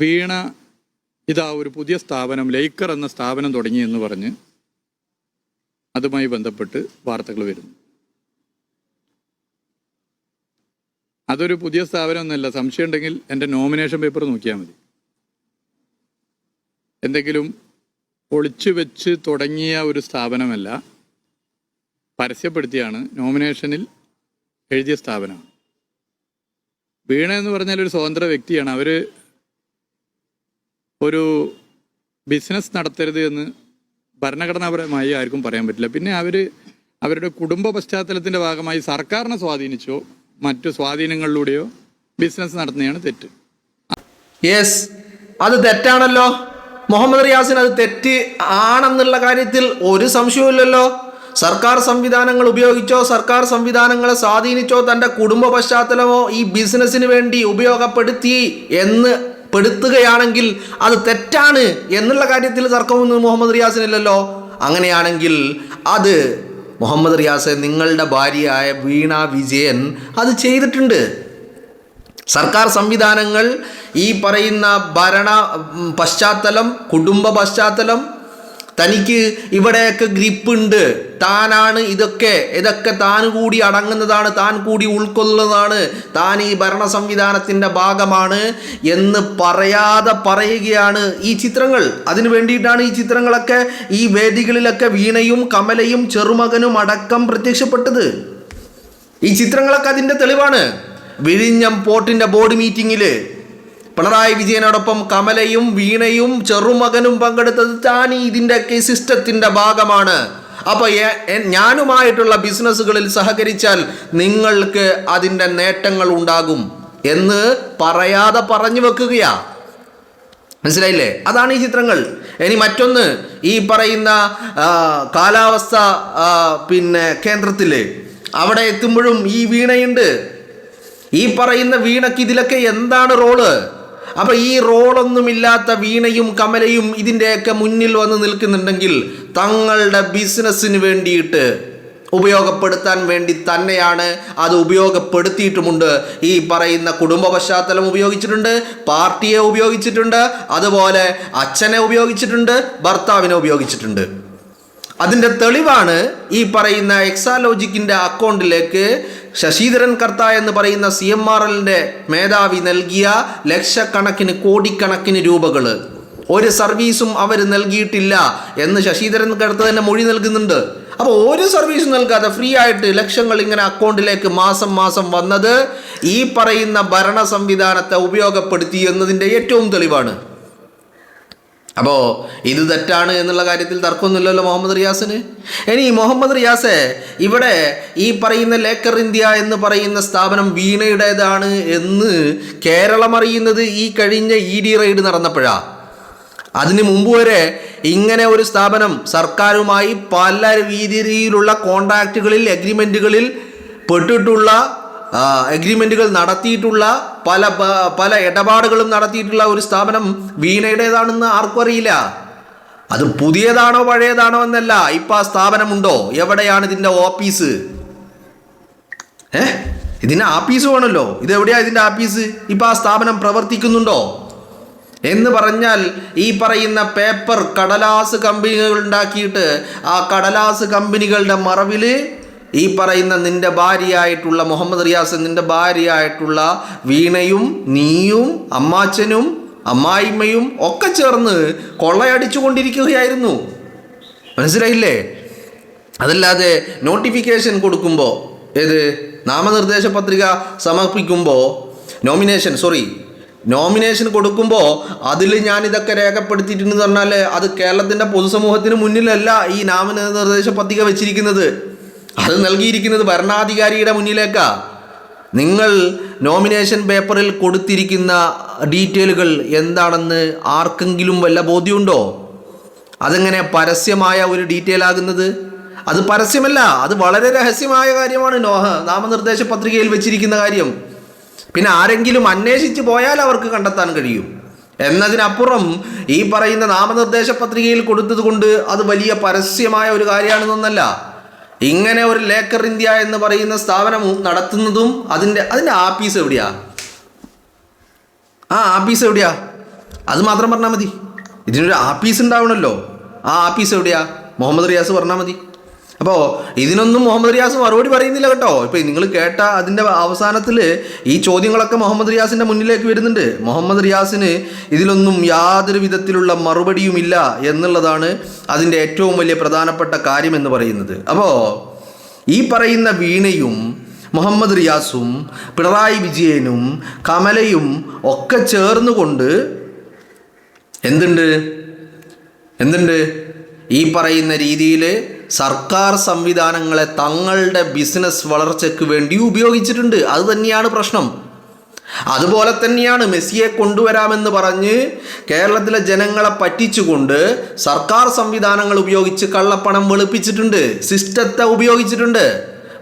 വീണ ഇതാ ഒരു പുതിയ സ്ഥാപനം ലൈക്കർ എന്ന സ്ഥാപനം തുടങ്ങിയെന്ന് പറഞ്ഞ് അതുമായി ബന്ധപ്പെട്ട് വാർത്തകൾ വരുന്നു. അതൊരു പുതിയ സ്ഥാപനമൊന്നുമല്ല. സംശയം ഉണ്ടെങ്കിൽ എൻ്റെ നോമിനേഷൻ പേപ്പർ നോക്കിയാൽ മതി. എന്തെങ്കിലും ഒളിച്ചു വെച്ച് തുടങ്ങിയ ഒരു സ്ഥാപനമല്ല, പരസ്യപ്പെടുത്തിയാണ് നോമിനേഷനിൽ എഴുതിയ സ്ഥാപനമാണ്. വീണ എന്ന് പറഞ്ഞാൽ ഒരു സ്വതന്ത്ര വ്യക്തിയാണ്. അവർ ഒരു ബിസിനസ് നടത്തരുത് എന്ന് ഭരണഘടനാപരമായി ആർക്കും പറയാൻ പറ്റില്ല. പിന്നെ അവരുടെ കുടുംബ പശ്ചാത്തലത്തിൻ്റെ ഭാഗമായി സർക്കാരിനെ സ്വാധീനിച്ചോ മറ്റു സ്വാധീനങ്ങളിലൂടെയോ ബിസിനസ് നടത്തുന്നതാണ് തെറ്റ്. യെസ്, അത് തെറ്റാണല്ലോ മുഹമ്മദ് റിയാസിന്. അത് തെറ്റ് ആണെന്നുള്ള കാര്യത്തിൽ ഒരു സംശയവുമില്ലല്ലോ. സർക്കാർ സംവിധാനങ്ങൾ ഉപയോഗിച്ചോ സർക്കാർ സംവിധാനങ്ങളെ സ്വാധീനിച്ചോ തൻ്റെ കുടുംബ പശ്ചാത്തലമോ ഈ ബിസിനസ്സിന് വേണ്ടി ഉപയോഗപ്പെടുത്തി എന്ന് പെടുത്തുകയാണെങ്കിൽ അത് തെറ്റാണ് എന്നുള്ള കാര്യത്തിൽ തർക്കമൊന്നും മുഹമ്മദ് റിയാസിനില്ലല്ലോ. അങ്ങനെയാണെങ്കിൽ അത് മുഹമ്മദ് റിയാസ് നിങ്ങളുടെ ഭാര്യയായ വീണ വിജയൻ അത് ചെയ്തിട്ടുണ്ട്. സർക്കാർ സംവിധാനങ്ങൾ, ഈ പറയുന്ന ഭരണ പശ്ചാത്തലം, കുടുംബ പശ്ചാത്തലം, തനിക്ക് ഇവിടെയൊക്കെ ഗ്രിപ്പുണ്ട്, താനാണ് ഇതൊക്കെ താൻ കൂടി അടങ്ങുന്നതാണ്, താൻ കൂടി ഉൾക്കൊള്ളുന്നതാണ്, താൻ ഈ ഭരണ സംവിധാനത്തിൻ്റെ ഭാഗമാണ് എന്ന് പറയാതെ പറയുകയാണ് ഈ ചിത്രങ്ങൾ. അതിനു വേണ്ടിയിട്ടാണ് ഈ ചിത്രങ്ങളൊക്കെ ഈ വേദികളിലൊക്കെ വീണയും കമലയും ചെറുമകനും അടക്കം പ്രത്യക്ഷപ്പെട്ടത്. ഈ ചിത്രങ്ങളൊക്കെ അതിൻ്റെ തെളിവാണ്. വിഴിഞ്ഞം പോർട്ടിൻ്റെ ബോർഡ് മീറ്റിങ്ങിൽ പിണറായി വിജയനോടൊപ്പം കമലയും വീണയും ചെറുമകനും പങ്കെടുത്തത് താൻ ഇതിൻ്റെയൊക്കെ സിസ്റ്റത്തിൻ്റെ ഭാഗമാണ്. അപ്പോൾ ഞാനുമായിട്ടുള്ള ബിസിനസ്സുകളിൽ സഹകരിച്ചാൽ നിങ്ങൾക്ക് അതിൻ്റെ നേട്ടങ്ങൾ ഉണ്ടാകും എന്ന് പറയാതെ പറഞ്ഞു വെക്കുകയാ. മനസ്സിലായില്ലേ? അതാണ് ഈ ചിത്രങ്ങൾ. ഇനി മറ്റൊന്ന്, ഈ പറയുന്ന കാലാവസ്ഥ കേന്ദ്രത്തിൽ അവിടെ എത്തുമ്പോഴും ഈ വീണയുണ്ട്. ഈ പറയുന്ന വീണയ്ക്ക് ഇതിലൊക്കെ എന്താണ് റോള്? അപ്പൊ ഈ റോളൊന്നുമില്ലാത്ത വീണയും കമലയും ഇതിൻ്റെയൊക്കെ മുന്നിൽ വന്ന് നിൽക്കുന്നുണ്ടെങ്കിൽ തങ്ങളുടെ ബിസിനസ്സിന് വേണ്ടിയിട്ട് ഉപയോഗപ്പെടുത്താൻ വേണ്ടി തന്നെയാണ് അത് ഉപയോഗപ്പെടുത്തിയിട്ടുമുണ്ട്. ഈ പറയുന്ന കുടുംബ പശ്ചാത്തലം ഉപയോഗിച്ചിട്ടുണ്ട്, പാർട്ടിയെ ഉപയോഗിച്ചിട്ടുണ്ട്, അതുപോലെ അച്ഛനെ ഉപയോഗിച്ചിട്ടുണ്ട്, ഭർത്താവിനെ ഉപയോഗിച്ചിട്ടുണ്ട്. അതിൻ്റെ തെളിവാണ് ഈ പറയുന്ന എക്സാലോജിക്കിൻ്റെ അക്കൗണ്ടിലേക്ക് ശശിധരൻ കർത്ത എന്ന് പറയുന്ന CMRLൻ്റെ മേധാവി നൽകിയ ലക്ഷക്കണക്കിന് കോടിക്കണക്കിന് രൂപകൾ. ഒരു സർവീസും അവർ നൽകിയിട്ടില്ല എന്ന് ശശിധരൻ കർത്ത തന്നെ മൊഴി നൽകുന്നുണ്ട്. അപ്പോൾ ഒരു സർവീസും നൽകാതെ ഫ്രീ ആയിട്ട് ലക്ഷങ്ങൾ ഇങ്ങനെ അക്കൗണ്ടിലേക്ക് മാസം മാസം വന്നത് ഈ പറയുന്ന ഭരണ സംവിധാനത്തെ ഉപയോഗപ്പെടുത്തി എന്നതിൻ്റെ ഏറ്റവും തെളിവാണ്. അപ്പോൾ ഇത് തെറ്റാണ് എന്നുള്ള കാര്യത്തിൽ തർക്കമൊന്നുമില്ലല്ലോ മുഹമ്മദ് റിയാസിന്. ഇനി മുഹമ്മദ് റിയാസ് ഇവിടെ ഈ പറയുന്ന ലേക്കർ ഇന്ത്യ എന്ന് പറയുന്ന സ്ഥാപനം വീണയുടേതാണ് എന്ന് കേരളം അറിയുന്നത് ഈ കഴിഞ്ഞ ED റെയ്ഡ് നടന്നപ്പോഴാണ്. അതിന് മുമ്പ് വരെ ഇങ്ങനെ ഒരു സ്ഥാപനം സർക്കാരുമായി പല രീതിയിലുള്ള കോൺട്രാക്റ്റുകളിൽ, അഗ്രിമെൻറ്റുകളിൽ പെട്ടിട്ടുള്ള, അഗ്രിമെൻറ്റുകൾ നടത്തിയിട്ടുള്ള, പല ഇടപാടുകളും നടത്തിയിട്ടുള്ള ഒരു സ്ഥാപനം വീണയുടേതാണെന്ന് ആർക്കും അറിയില്ല. അത് പുതിയതാണോ പഴയതാണോ എന്നല്ല, ഇപ്പം ആ സ്ഥാപനമുണ്ടോ? എവിടെയാണ് ഇതിൻ്റെ ഓഫീസ്? ഇതിൻ്റെ ആഫീസ് വേണമല്ലോ. ഇതെവിടെയാണ് ഇതിൻ്റെ ആഫീസ്? ഇപ്പം ആ സ്ഥാപനം പ്രവർത്തിക്കുന്നുണ്ടോ എന്ന് പറഞ്ഞാൽ ഈ പറയുന്ന പേപ്പർ കടലാസ് കമ്പനികൾ ഉണ്ടാക്കിയിട്ട് ആ കടലാസ് കമ്പനികളുടെ മറവിൽ ഈ പറയുന്ന നിന്റെ ഭാര്യയായിട്ടുള്ള മുഹമ്മദ് റിയാസ്, നിന്റെ ഭാര്യയായിട്ടുള്ള വീണയും നീയും അമ്മാച്ചനും അമ്മായിമ്മയും ഒക്കെ ചേർന്ന് കൊള്ളയടിച്ചു കൊണ്ടിരിക്കുകയായിരുന്നു. മനസ്സിലായില്ലേ? അതല്ലാതെ നോട്ടിഫിക്കേഷൻ കൊടുക്കുമ്പോൾ, നാമനിർദ്ദേശ പത്രിക സമർപ്പിക്കുമ്പോൾ, നോമിനേഷൻ കൊടുക്കുമ്പോൾ അതിൽ ഞാനിതൊക്കെ രേഖപ്പെടുത്തിയിട്ടുണ്ടെന്ന് പറഞ്ഞാൽ അത് കേരളത്തിൻ്റെ പൊതുസമൂഹത്തിന് മുന്നിലല്ല ഈ നാമനിർദ്ദേശ പത്രിക വെച്ചിരിക്കുന്നത്. അത് നൽകിയിരിക്കുന്നത് ഭരണാധികാരിയുടെ മുന്നിലേക്കാ. നിങ്ങൾ നോമിനേഷൻ പേപ്പറിൽ കൊടുത്തിരിക്കുന്ന ഡീറ്റെയിലുകൾ എന്താണെന്ന് ആർക്കെങ്കിലും വല്ല ബോധ്യമുണ്ടോ? അതെങ്ങനെ പരസ്യമായ ഒരു ഡീറ്റെയിൽ ആകുന്നത്? അത് പരസ്യമല്ല, അത് വളരെ രഹസ്യമായ കാര്യമാണ് നാമനിർദ്ദേശ പത്രികയിൽ വെച്ചിരിക്കുന്ന കാര്യം. പിന്നെ ആരെങ്കിലും അന്വേഷിച്ച് പോയാൽ അവർക്ക് കണ്ടെത്താൻ കഴിയും. എന്നതിനപ്പുറം ഈ പറയുന്ന നാമനിർദ്ദേശ പത്രികയിൽ കൊടുത്തത് കൊണ്ട് അത് വലിയ പരസ്യമായ ഒരു കാര്യമാണെന്നൊന്നല്ല. ഇങ്ങനെ ഒരു ലേക്കർ ഇന്ത്യ എന്ന് പറയുന്ന സ്ഥാപനം നടത്തുന്നതും അതിൻ്റെ ആഫീസ് എവിടെയാ? ആഫീസ് എവിടെയാ? അത് മാത്രം പറഞ്ഞാൽ മതി. ഇതിനൊരു ആപ്പീസ് ഉണ്ടാവണമല്ലോ. ആ ആപ്പീസ് എവിടെയാ? മുഹമ്മദ് റിയാസ് പറഞ്ഞാൽ മതി. അപ്പോൾ ഇതിനൊന്നും മുഹമ്മദ് റിയാസ് മറുപടി പറയുന്നില്ല കേട്ടോ. ഇപ്പോൾ നിങ്ങൾ കേട്ട അതിൻ്റെ അവസാനത്തിൽ ഈ ചോദ്യങ്ങളൊക്കെ മുഹമ്മദ് റിയാസിൻ്റെ മുന്നിലേക്ക് വരുന്നുണ്ട്. മുഹമ്മദ് റിയാസിന് ഇതിലൊന്നും യാതൊരു വിധത്തിലുള്ള മറുപടിയുമില്ല എന്നുള്ളതാണ് അതിൻ്റെ ഏറ്റവും വലിയ പ്രധാനപ്പെട്ട കാര്യം എന്ന് പറയുന്നത്. അപ്പോൾ ഈ പറയുന്ന വീണയും മുഹമ്മദ് റിയാസും പിണറായി വിജയനും കമലയും ഒക്കെ ചേർന്നുകൊണ്ട് എന്തുണ്ട് ഈ പറയുന്ന രീതിയിൽ സർക്കാർ സംവിധാനങ്ങളെ തങ്ങളുടെ ബിസിനസ് വളർച്ചയ്ക്ക് വേണ്ടി ഉപയോഗിച്ചിട്ടുണ്ട്. അത് തന്നെയാണ് പ്രശ്നം. അതുപോലെ തന്നെയാണ് മെസ്സിയെ കൊണ്ടുവരാമെന്ന് പറഞ്ഞ് കേരളത്തിലെ ജനങ്ങളെ പറ്റിച്ചുകൊണ്ട് സർക്കാർ സംവിധാനങ്ങൾ ഉപയോഗിച്ച് കള്ളപ്പണം വെളുപ്പിച്ചിട്ടുണ്ട്, സിസ്റ്റത്തെ ഉപയോഗിച്ചിട്ടുണ്ട്.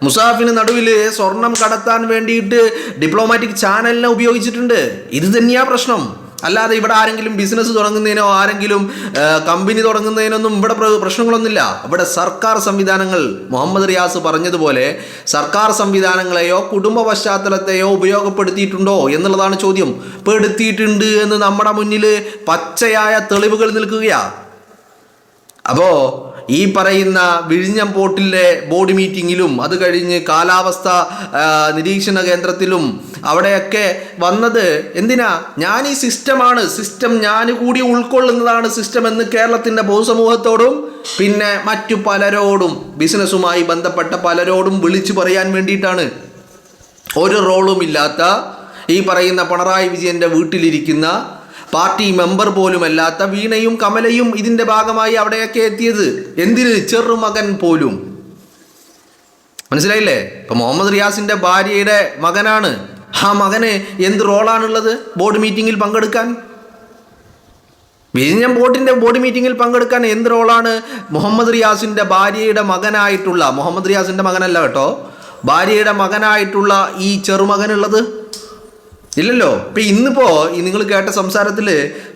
മുസാഫിന് നടുവിൽ സ്വർണം കടത്താൻ വേണ്ടിയിട്ട് ഡിപ്ലോമാറ്റിക് ചാനലിനെ ഉപയോഗിച്ചിട്ടുണ്ട്. ഇത് തന്നെയാണ് പ്രശ്നം. അല്ലാതെ ഇവിടെ ആരെങ്കിലും ബിസിനസ് തുടങ്ങുന്നതിനോ ആരെങ്കിലും കമ്പനി തുടങ്ങുന്നതിനൊന്നും ഇവിടെ പ്രശ്നങ്ങളൊന്നുമില്ല. ഇവിടെ സർക്കാർ സംവിധാനങ്ങൾ, മുഹമ്മദ് റിയാസ് പറഞ്ഞതുപോലെ സർക്കാർ സംവിധാനങ്ങളെയോ കുടുംബ പശ്ചാത്തലത്തെയോ ഉപയോഗപ്പെടുത്തിയിട്ടുണ്ടോ എന്നുള്ളതാണ് ചോദ്യം. പെടുത്തിയിട്ടുണ്ട് എന്ന് നമ്മുടെ മുന്നിൽ പച്ചയായ തെളിവുകൾ നിൽക്കുകയാണ്. അപ്പോൾ ഈ പറയുന്ന വിഴിഞ്ഞം പോർട്ടിലെ ബോർഡ് മീറ്റിങ്ങിലും അത് കഴിഞ്ഞ് കാലാവസ്ഥ നിരീക്ഷണ കേന്ദ്രത്തിലും അവിടെയൊക്കെ വന്നത് എന്തിനാ? ഞാൻ ഈ സിസ്റ്റം ഞാൻ കൂടി ഉൾക്കൊള്ളുന്നതാണ് സിസ്റ്റം എന്ന് കേരളത്തിൻ്റെ പൊതുസമൂഹത്തോടും പിന്നെ മറ്റു പലരോടും ബിസിനസ്സുമായി ബന്ധപ്പെട്ട പലരോടും വിളിച്ചു പറയാൻ വേണ്ടിയിട്ടാണ്. ഒരു റോളും ഇല്ലാത്ത ഈ പറയുന്ന പിണറായി വിജയൻ്റെ വീട്ടിലിരിക്കുന്ന പാർട്ടി മെമ്പർ പോലുമല്ലാത്ത വീണയും കമലയും ഇതിൻ്റെ ഭാഗമായി അവിടെയൊക്കെ എത്തിയത്. എന്തിന്? ചെറുമകൻ പോലും. മനസ്സിലായില്ലേ? ഇപ്പം മുഹമ്മദ് റിയാസിൻ്റെ ഭാര്യയുടെ മകനാണ്. ആ മകന് എന്ത് റോളാണുള്ളത് ബോർഡ് മീറ്റിങ്ങിൽ പങ്കെടുക്കാൻ? വിഴിഞ്ഞം ബോർഡിൻ്റെ ബോർഡ് മീറ്റിങ്ങിൽ പങ്കെടുക്കാൻ എന്ത് റോളാണ് മുഹമ്മദ് റിയാസിൻ്റെ ഭാര്യയുടെ മകനായിട്ടുള്ള, മുഹമ്മദ് റിയാസിൻ്റെ മകനല്ല കേട്ടോ, ഭാര്യയുടെ മകനായിട്ടുള്ള ഈ ചെറുമകനുള്ളത്? ഇല്ലല്ലോ. ഇപ്പം ഇന്നിപ്പോൾ ഈ നിങ്ങൾ കേട്ട സംസാരത്തിൽ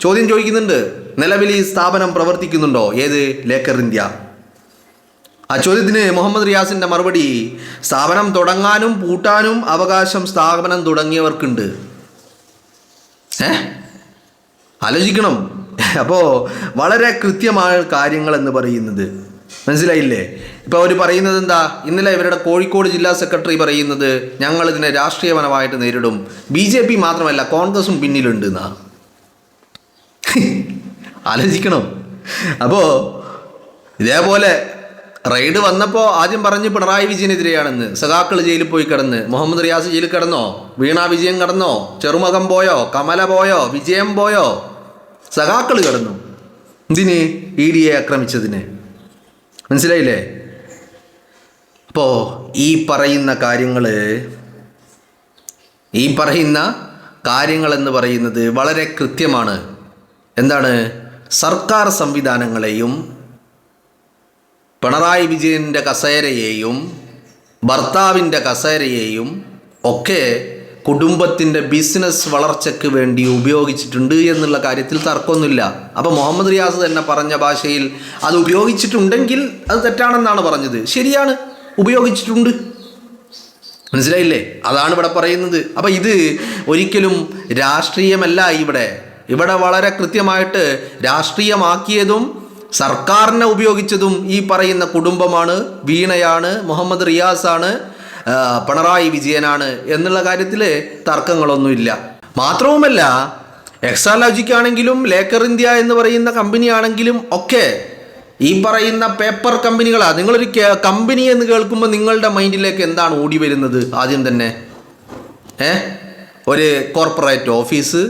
ചോദ്യം ചോദിക്കുന്നുണ്ട്, നിലവിൽ ഈ സ്ഥാപനം പ്രവർത്തിക്കുന്നുണ്ടോ? ഏത്? Laker India. ആ ചോദ്യത്തിന് മുഹമ്മദ് റിയാസിൻ്റെ മറുപടി, സ്ഥാപനം തുടങ്ങാനും പൂട്ടാനും അവകാശം സ്ഥാപനം തുടങ്ങിയവർക്കുണ്ട്. ആലോചിക്കണം. അപ്പോൾ വളരെ കൃത്യമായ കാര്യങ്ങൾ എന്ന് പറയുന്നത് മനസ്സിലായില്ലേ? ഇപ്പോൾ അവർ പറയുന്നത് എന്താ? ഇന്നലെ ഇവരുടെ കോഴിക്കോട് ജില്ലാ സെക്രട്ടറി പറയുന്നത് ഞങ്ങളിതിനെ രാഷ്ട്രീയപരമായിട്ട് നേരിടും, BJP മാത്രമല്ല കോൺഗ്രസും പിന്നിലുണ്ട് എന്നാ. ആലോചിക്കണം. അപ്പോൾ ഇതേപോലെ റെയ്ഡ് വന്നപ്പോൾ ആദ്യം പറഞ്ഞ് പിണറായി വിജയനെതിരെയാണെന്ന്. സഖാക്കൾ ജയിലിൽ പോയി കിടന്ന്. മുഹമ്മദ് റിയാസ് ജയിലിൽ കിടന്നോ? വീണ വിജയൻ കിടന്നോ? ചെറുമകൻ പോയോ? കമല പോയോ? വിജയം പോയോ? സഖാക്കൾ കിടന്നു. എന്തിന്? ED ആക്രമിച്ചതിന്. മനസ്സിലായില്ലേ? അപ്പോൾ ഈ പറയുന്ന കാര്യങ്ങൾ എന്ന് പറയുന്നത് വളരെ കൃത്യമാണ്. എന്താണ്? സർക്കാർ സംവിധാനങ്ങളെയും പിണറായി വിജയൻ്റെ കസേരയെയും ഭർത്താവിൻ്റെ കസേരയെയും ഒക്കെ കുടുംബത്തിൻ്റെ ബിസിനസ് വളർച്ചയ്ക്ക് വേണ്ടി ഉപയോഗിച്ചിട്ടുണ്ട് എന്നുള്ള കാര്യത്തിൽ തർക്കമൊന്നുമില്ല. അപ്പോൾ മുഹമ്മദ് റിയാസ് തന്നെ പറഞ്ഞ ഭാഷയിൽ അത് ഉപയോഗിച്ചിട്ടുണ്ടെങ്കിൽ അത് തെറ്റാണെന്നാണ് പറഞ്ഞത്. ശരിയാണ്, ഉപയോഗിച്ചിട്ടുണ്ട്. മനസ്സിലായില്ലേ? അതാണ് ഇവിടെ പറയുന്നത്. അപ്പം ഇത് ഒരിക്കലും രാഷ്ട്രീയമല്ല. ഇവിടെ വളരെ കൃത്യമായിട്ട് രാഷ്ട്രീയമാക്കിയതും സർക്കാരിനെ ഉപയോഗിച്ചതും ഈ പറയുന്ന കുടുംബമാണ്, വീണയാണ്, മുഹമ്മദ് റിയാസാണ്, പിണറായി വിജയനാണ് എന്നുള്ള കാര്യത്തിൽ തർക്കങ്ങളൊന്നുമില്ല. മാത്രവുമല്ല, എക്സാലോജിക് ആണെങ്കിലും ലേക്കർ ഇന്ത്യ എന്ന് പറയുന്ന കമ്പനിയാണെങ്കിലും ഒക്കെ ഈ പറയുന്ന പേപ്പർ കമ്പനികളാണ്. നിങ്ങളൊരു കമ്പനി എന്ന് കേൾക്കുമ്പോൾ നിങ്ങളുടെ മൈൻഡിലേക്ക് എന്താണ് ഓടി വരുന്നത്? ആദ്യം തന്നെ ഒരു കോർപ്പറേറ്റ് ഓഫീസ്,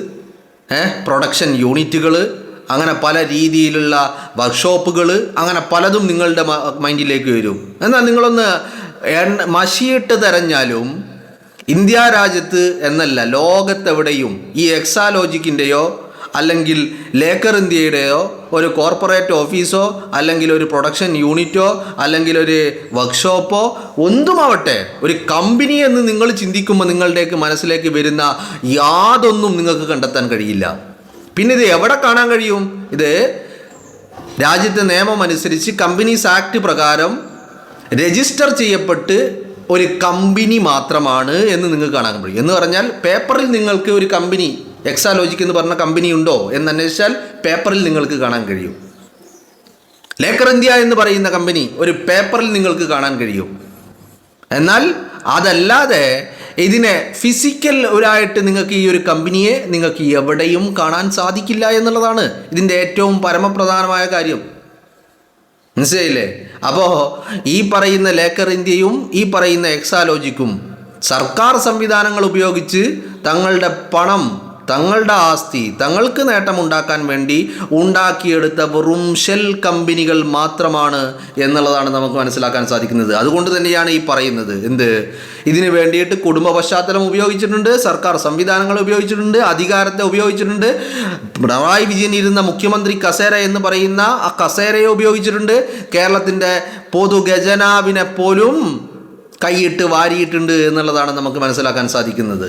പ്രൊഡക്ഷൻ യൂണിറ്റുകൾ, അങ്ങനെ പല രീതിയിലുള്ള വർക്ക്ഷോപ്പുകൾ, അങ്ങനെ പലതും നിങ്ങളുടെ മൈൻഡിലേക്ക് വരും. എന്നാൽ നിങ്ങളൊന്ന് മഷിയിട്ട് തെരഞ്ഞാലും ഇന്ത്യ രാജ്യത്ത് എന്നല്ല, ലോകത്തെവിടെയും ഈ എക്സാലോജിക്കിൻ്റെയോ അല്ലെങ്കിൽ ലേക്കർ ഇന്ത്യയുടെയോ ഒരു കോർപ്പറേറ്റ് ഓഫീസോ അല്ലെങ്കിൽ ഒരു പ്രൊഡക്ഷൻ യൂണിറ്റോ അല്ലെങ്കിൽ ഒരു വർക്ക്ഷോപ്പോ ഒന്നുമാവട്ടെ, ഒരു കമ്പനി എന്ന് നിങ്ങൾ ചിന്തിക്കുമ്പോൾ നിങ്ങളുടെയൊക്കെ മനസ്സിലേക്ക് വരുന്ന യാതൊന്നും നിങ്ങൾക്ക് കണ്ടെത്താൻ കഴിയില്ല. പിന്നെ ഇത് എവിടെ കാണാൻ കഴിയും? ഇത് രാജ്യത്തെ നിയമം അനുസരിച്ച് കമ്പനീസ് ആക്ട് പ്രകാരം രജിസ്റ്റർ ചെയ്യപ്പെട്ട് ഒരു കമ്പനി മാത്രമാണ് എന്ന് നിങ്ങൾക്ക് കാണാൻ കഴിയും. എന്ന് പറഞ്ഞാൽ പേപ്പറിൽ നിങ്ങൾക്ക് ഒരു കമ്പനി എക്സാലോജിക് എന്ന് പറഞ്ഞ കമ്പനി ഉണ്ടോ എന്ന് അന്വേഷിച്ചാൽ പേപ്പറിൽ നിങ്ങൾക്ക് കാണാൻ കഴിയും. ലേക്കർ ഇന്ത്യ എന്ന് പറയുന്ന കമ്പനി ഒരു പേപ്പറിൽ നിങ്ങൾക്ക് കാണാൻ കഴിയും. എന്നാൽ അതല്ലാതെ ഇതിനെ ഫിസിക്കൽ ഒരായിട്ട് നിങ്ങൾക്ക് ഈ ഒരു കമ്പനിയെ നിങ്ങൾക്ക് എവിടെയും കാണാൻ സാധിക്കില്ല എന്നുള്ളതാണ് ഇതിൻ്റെ ഏറ്റവും പരമപ്രധാനമായ കാര്യം. മനസ്സിലായില്ലേ? അപ്പോൾ ഈ പറയുന്ന ലേക്കർ ഇന്ത്യയും ഈ പറയുന്ന എക്സാലോജിക്കും സർക്കാർ സംവിധാനങ്ങൾ ഉപയോഗിച്ച് തങ്ങളുടെ പണം, തങ്ങളുടെ ആസ്തി, തങ്ങൾക്ക് നേട്ടമുണ്ടാക്കാൻ വേണ്ടി ഉണ്ടാക്കിയെടുത്ത വെറും ഷെൽ കമ്പനികൾ മാത്രമാണ് എന്നുള്ളതാണ് നമുക്ക് മനസ്സിലാക്കാൻ സാധിക്കുന്നത്. അതുകൊണ്ട് തന്നെയാണ് ഈ പറയുന്നത് ഇതിന് വേണ്ടിയിട്ട് കുടുംബ പശ്ചാത്തലം ഉപയോഗിച്ചിട്ടുണ്ട്, സർക്കാർ സംവിധാനങ്ങൾ ഉപയോഗിച്ചിട്ടുണ്ട്, അധികാരത്തെ ഉപയോഗിച്ചിട്ടുണ്ട്, പിണറായി വിജയൻ ഇരുന്ന മുഖ്യമന്ത്രി കസേര എന്ന് പറയുന്ന ആ കസേരയെ ഉപയോഗിച്ചിട്ടുണ്ട്, കേരളത്തിൻ്റെ പൊതു ഖജനാവിനെ പോലും കൈയിട്ട് വാരിയിട്ടുണ്ട് എന്നുള്ളതാണ് നമുക്ക് മനസ്സിലാക്കാൻ സാധിക്കുന്നത്.